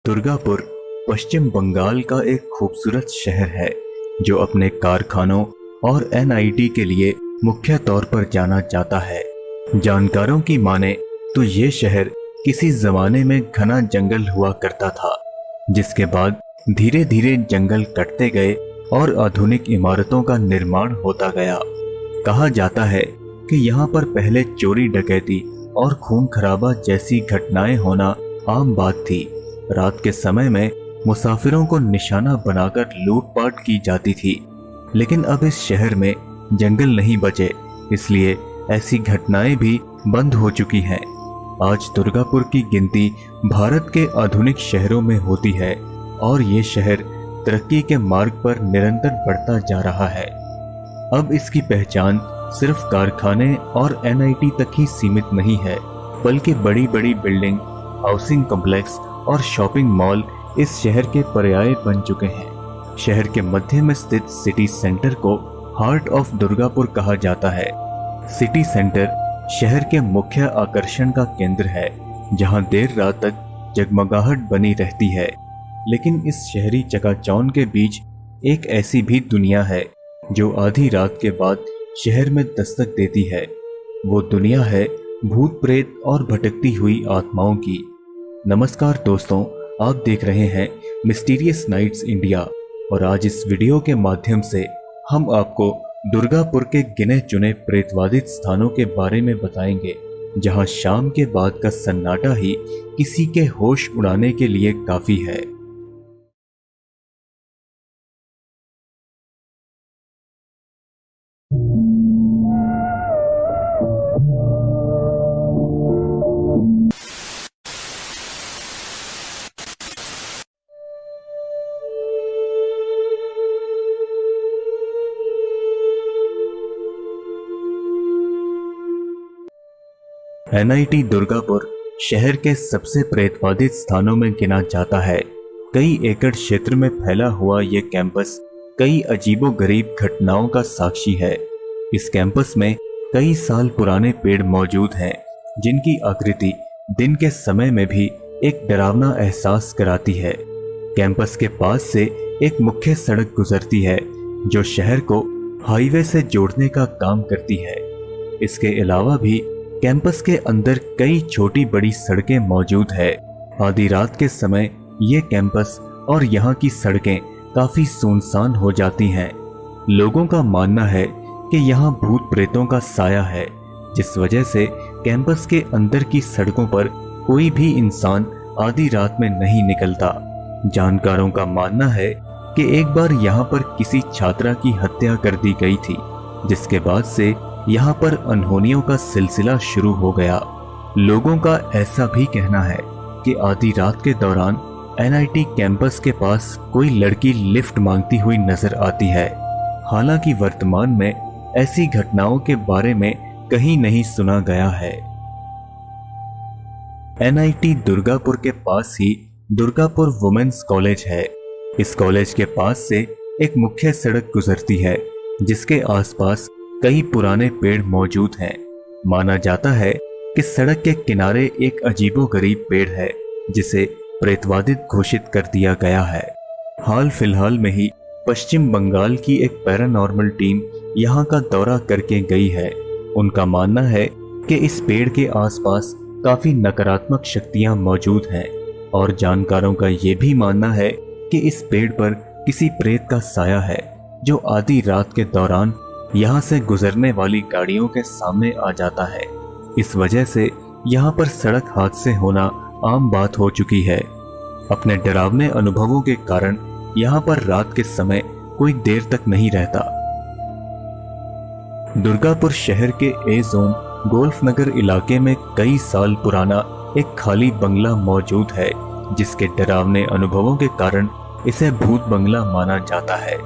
दुर्गापुर पश्चिम बंगाल का एक खूबसूरत शहर है जो अपने कारखानों और एनआईटी के लिए मुख्य तौर पर जाना जाता है। जानकारों की माने तो ये शहर किसी जमाने में घना जंगल हुआ करता था, जिसके बाद धीरे धीरे जंगल कटते गए और आधुनिक इमारतों का निर्माण होता गया। कहा जाता है कि यहाँ पर पहले चोरी डकैती और खून खराबा जैसी घटनाएं होना आम बात थी। रात के समय में मुसाफिरों को निशाना बनाकर लूटपाट की जाती थी, लेकिन अब इस शहर में जंगल नहीं बचे, इसलिए ऐसी घटनाएं भी बंद हो चुकी हैं। आज दुर्गापुर की गिनती भारत के आधुनिक शहरों में होती है और ये शहर तरक्की के मार्ग पर निरंतर बढ़ता जा रहा है। अब इसकी पहचान सिर्फ कारखाने और एनआईटी तक ही सीमित नहीं है, बल्कि बड़ी बड़ी बिल्डिंग, हाउसिंग कॉम्प्लेक्स और शॉपिंग मॉल इस शहर के पर्याय बन चुके हैं। शहर के मध्य में स्थित सिटी सेंटर को हार्ट ऑफ दुर्गापुर कहा जाता है। सिटी सेंटर शहर के मुख्य आकर्षण का केंद्र है, जहां देर रात तक जगमगाहट बनी रहती है। लेकिन इस शहरी चकाचौंध के बीच एक ऐसी भी दुनिया है जो आधी रात के बाद शहर में दस्तक देती है। वो दुनिया है भूत प्रेत और भटकती हुई आत्माओं की। नमस्कार दोस्तों, आप देख रहे हैं मिस्टीरियस नाइट्स इंडिया और आज इस वीडियो के माध्यम से हम आपको दुर्गापुर के गिने चुने प्रेतवादित स्थानों के बारे में बताएंगे, जहां शाम के बाद का सन्नाटा ही किसी के होश उड़ाने के लिए काफी है। एनआईटी दुर्गापुर शहर के सबसे प्रेतवादित स्थानों में गिना जाता है। कई एकड़ क्षेत्र में फैला हुआ यह कैंपस कई अजीबोगरीब घटनाओं का साक्षी है। इस कैंपस में कई साल पुराने पेड़ मौजूद हैं, जिनकी आकृति दिन के समय में भी एक डरावना एहसास कराती है। कैंपस के पास से एक मुख्य सड़क गुजरती है जो शहर को हाईवे से जोड़ने का काम करती है। इसके अलावा भी कैंपस के अंदर कई छोटी बड़ी सड़कें मौजूद है। आधी रात के समय ये कैंपस और यहाँ की सड़कें काफी सुनसान हो जाती हैं। लोगों का मानना है कि यहाँ भूत प्रेतों का साया है, जिस वजह से कैंपस के अंदर की सड़कों पर कोई भी इंसान आधी रात में नहीं निकलता। जानकारों का मानना है कि एक बार यहाँ पर किसी छात्रा की हत्या कर दी गई थी, जिसके बाद से यहाँ पर अनहोनियों का सिलसिला शुरू हो गया। लोगों का ऐसा भी कहना है कि आधी रात के दौरान एनआईटी कैंपस के पास कोई लड़की लिफ्ट मांगती हुई नजर आती है। हालांकि वर्तमान में ऐसी घटनाओं के बारे में कहीं नहीं सुना गया है। एनआईटी दुर्गापुर के पास ही दुर्गापुर वुमेन्स कॉलेज है। इस कॉलेज के पास से एक मुख्य सड़क गुजरती है, जिसके आसपास कई पुराने पेड़ मौजूद हैं। माना जाता है कि सड़क के किनारे एक अजीबोगरीब पेड़ है, जिसे प्रेतवादित घोषित कर दिया गया है। हाल फिलहाल में ही पश्चिम बंगाल की एक पैरानॉर्मल टीम यहाँ का दौरा करके गई है। उनका मानना है कि इस पेड़ के आसपास काफी नकारात्मक शक्तियां मौजूद हैं और जानकारों का ये भी मानना है कि इस पेड़ पर किसी प्रेत का साया है, जो आधी रात के दौरान यहाँ से गुजरने वाली गाड़ियों के सामने आ जाता है। इस वजह से यहाँ पर सड़क हादसे होना आम बात हो चुकी है। अपने डरावने अनुभवों के कारण यहाँ पर रात के समय कोई देर तक नहीं रहता। दुर्गापुर शहर के ए जोन गोल्फ नगर इलाके में कई साल पुराना एक खाली बंगला मौजूद है, जिसके डरावने अनुभवों के कारण इसे भूत बंगला माना जाता है।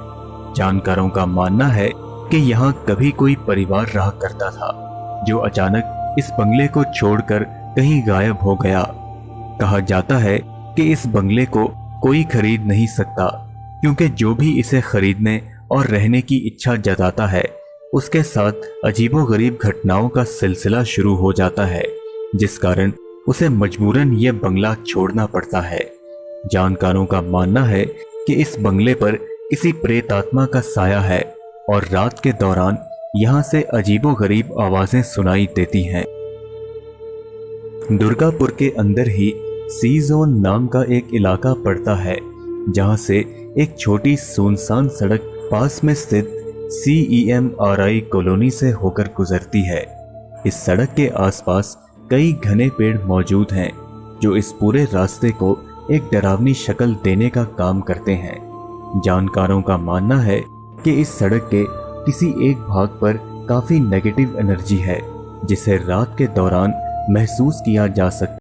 जानकारों का मानना है कि यहाँ कभी कोई परिवार रहा करता था, जो अचानक इस बंगले को छोड़कर कहीं गायब हो गया। कहा जाता है कि इस बंगले को कोई खरीद नहीं सकता, क्योंकि जो भी इसे खरीदने और रहने की इच्छा जताता है, उसके साथ अजीबोगरीब घटनाओं का सिलसिला शुरू हो जाता है, जिस कारण उसे मजबूरन यह बंगला छोड़ना पड़ता है। जानकारों का मानना है कि इस बंगले पर किसी प्रेतात्मा का साया है और रात के दौरान यहाँ से अजीबोगरीब आवाजें सुनाई देती हैं। दुर्गापुर के अंदर ही सी जोन नाम का एक इलाका पड़ता है, जहाँ से एक छोटी सुनसान सड़क पास में स्थित CEMRI कॉलोनी से होकर गुजरती है। इस सड़क के आसपास कई घने पेड़ मौजूद हैं, जो इस पूरे रास्ते को एक डरावनी शक्ल देने का काम करते हैं। जानकारों का मानना है कि इस सड़क के किसी एक भाग पर काफी नेगेटिव एनर्जी है, जिसे रात के दौरान महसूस किया जा सकता है।